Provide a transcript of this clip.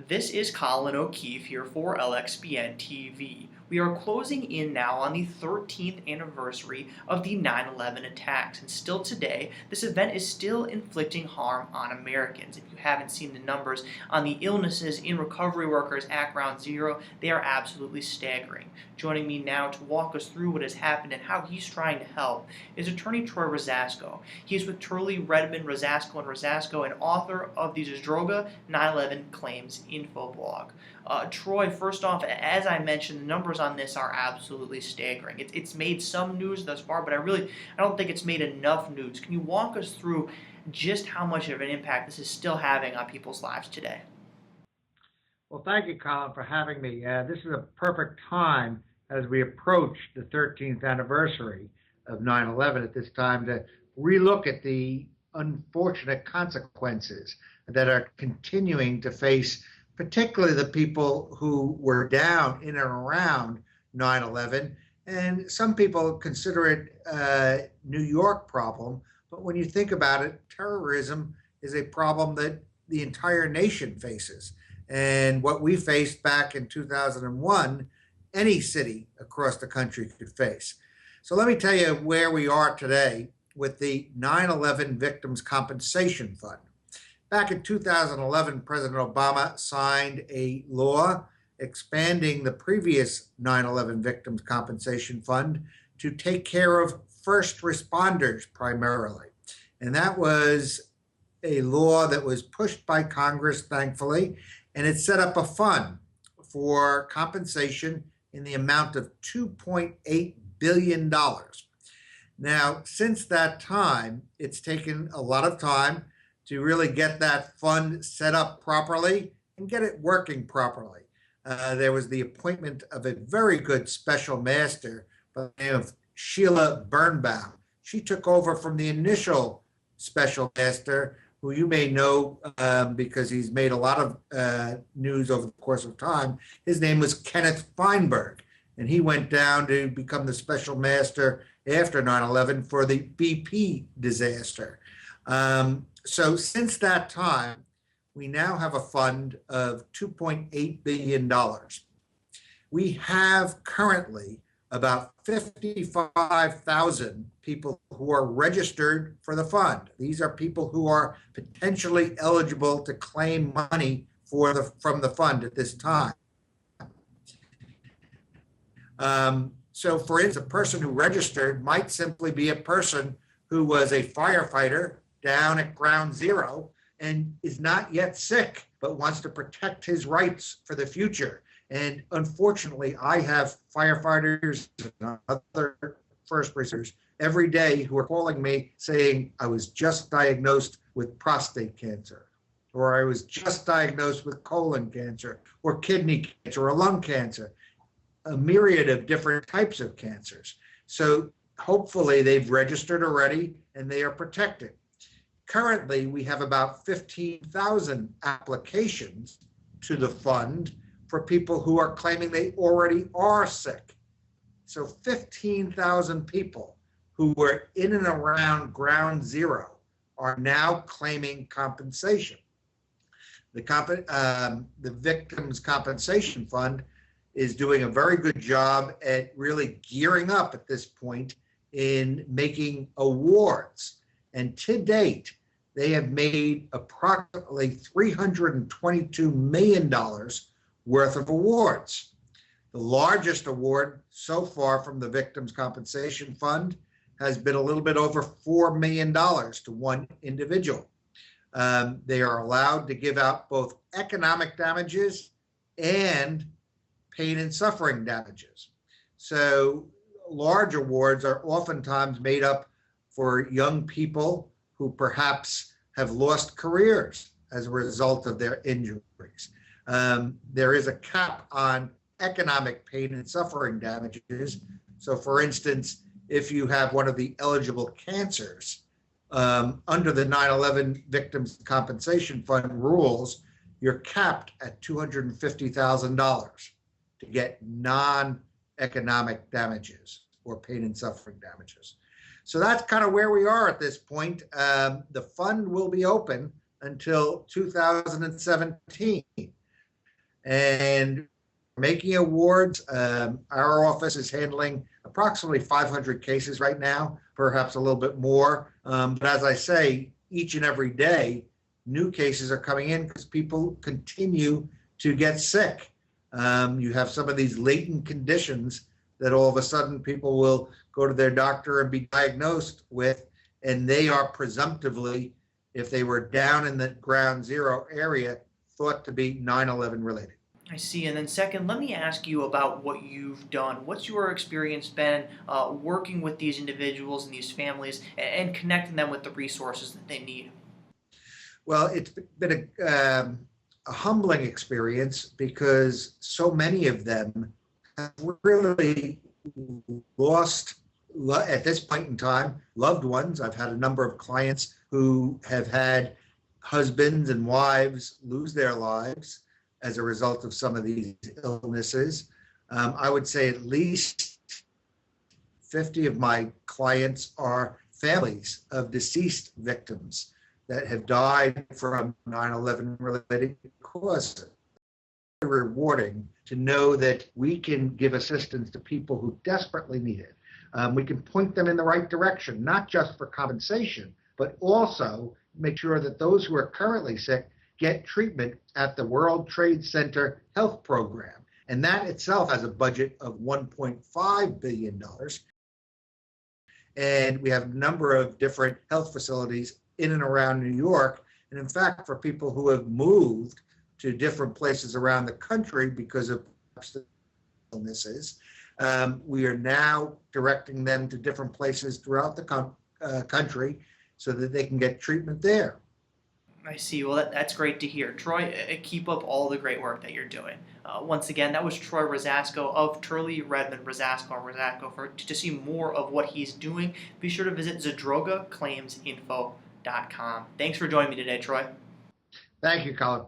This is Colin O'Keefe here for LXBN TV. We are closing in now on the 13th anniversary of the 9/11 attacks, and still today, this event is still inflicting harm on Americans. If you haven't seen the numbers on the illnesses in recovery workers at Ground Zero, they are absolutely staggering. Joining me now to walk us through what has happened and how he's trying to help is attorney Troy Rosasco. He is with Turley, Redmond, Rosasco, and Rosasco, and author of the Zadroga 9/11 Claims Info blog. Troy, first off, as I mentioned, the numbers on this are absolutely staggering. It's made some news thus far, but I don't think it's made enough news. Can you walk us through just how much of an impact this is still having on people's lives today? Well, thank you, Colin, for having me. This is a perfect time as we approach the 13th anniversary of 9/11 at this time to relook at the unfortunate consequences that are continuing to face particularly the people who were down in and around 9/11. And some people consider it a New York problem, but when you think about it, terrorism is a problem that the entire nation faces. And what we faced back in 2001, any city across the country could face. So let me tell you where we are today with the 9/11 Victims Compensation Fund. Back in 2011, President Obama signed a law expanding the previous 9/11 Victims Compensation Fund to take care of first responders primarily. And that was a law that was pushed by Congress, thankfully, and it set up a fund for compensation in the amount of $2.8 billion. Now, since that time, it's taken a lot of time to really get that fund set up properly and get it working properly. There was the appointment of a very good special master by the name of Sheila Birnbaum. She took over from the initial special master, who you may know because he's made a lot of news over the course of time. His name was Kenneth Feinberg, and he went down to become the special master after 9/11 for the BP disaster. So since that time, we now have a fund of $2.8 billion. We have currently about 55,000 people who are registered for the fund. These are people who are potentially eligible to claim money from the fund at this time. So for instance, a person who registered might simply be a person who was a firefighter down at Ground Zero and is not yet sick, but wants to protect his rights for the future. And unfortunately, I have firefighters and other first responders every day who are calling me saying, I was just diagnosed with prostate cancer, or I was just diagnosed with colon cancer, or kidney cancer, or lung cancer, a myriad of different types of cancers. So hopefully they've registered already and they are protected. Currently, we have about 15,000 applications to the fund for people who are claiming they already are sick. So 15,000 people who were in and around Ground Zero are now claiming compensation. The Victims Compensation Fund is doing a very good job at really gearing up at this point in making awards. And to date, they have made approximately $322 million worth of awards. The largest award so far from the Victims Compensation Fund has been a little bit over $4 million to one individual. They are allowed to give out both economic damages and pain and suffering damages. So large awards are oftentimes made up for young people who perhaps have lost careers as a result of their injuries. There is a cap on economic pain and suffering damages. So for instance, if you have one of the eligible cancers, under the 9/11 Victims Compensation Fund rules, you're capped at $250,000 to get non-economic damages or pain and suffering damages. So that's kind of where we are at this point. The fund will be open until 2017. and making awards. Our office is handling approximately 500 cases right now, perhaps a little bit more. But as I say, each and every day, new cases are coming in because people continue to get sick. You have some of these latent conditions that all of a sudden people will go to their doctor and be diagnosed with, and they are presumptively, if they were down in the ground zero area, thought to be 9/11 related. I see. And then second, let me ask you about what you've done. What's your experience been working with these individuals and these families and connecting them with the resources that they need? Well, it's been a humbling experience because so many of them have really lost, at this point in time, loved ones. I've had a number of clients who have had husbands and wives lose their lives as a result of some of these illnesses. I would say at least 50 of my clients are families of deceased victims that have died from 9/11 related causes. It's rewarding to know that we can give assistance to people who desperately need it. We can point them in the right direction, not just for compensation, but also make sure that those who are currently sick get treatment at the World Trade Center Health Program. And that itself has a budget of $1.5 billion. And we have a number of different health facilities in and around New York. And in fact, for people who have moved to different places around the country because of illnesses, we are now directing them to different places throughout the country so that they can get treatment there. I see. Well, that's great to hear. Troy, keep up all the great work that you're doing. Once again, that was Troy Rosasco of Turley, Redmond, Rosasco, and Rosasco. To see more of what he's doing, be sure to visit ZadrogaClaimsInfo.com. Thanks for joining me today, Troy. Thank you, Colin.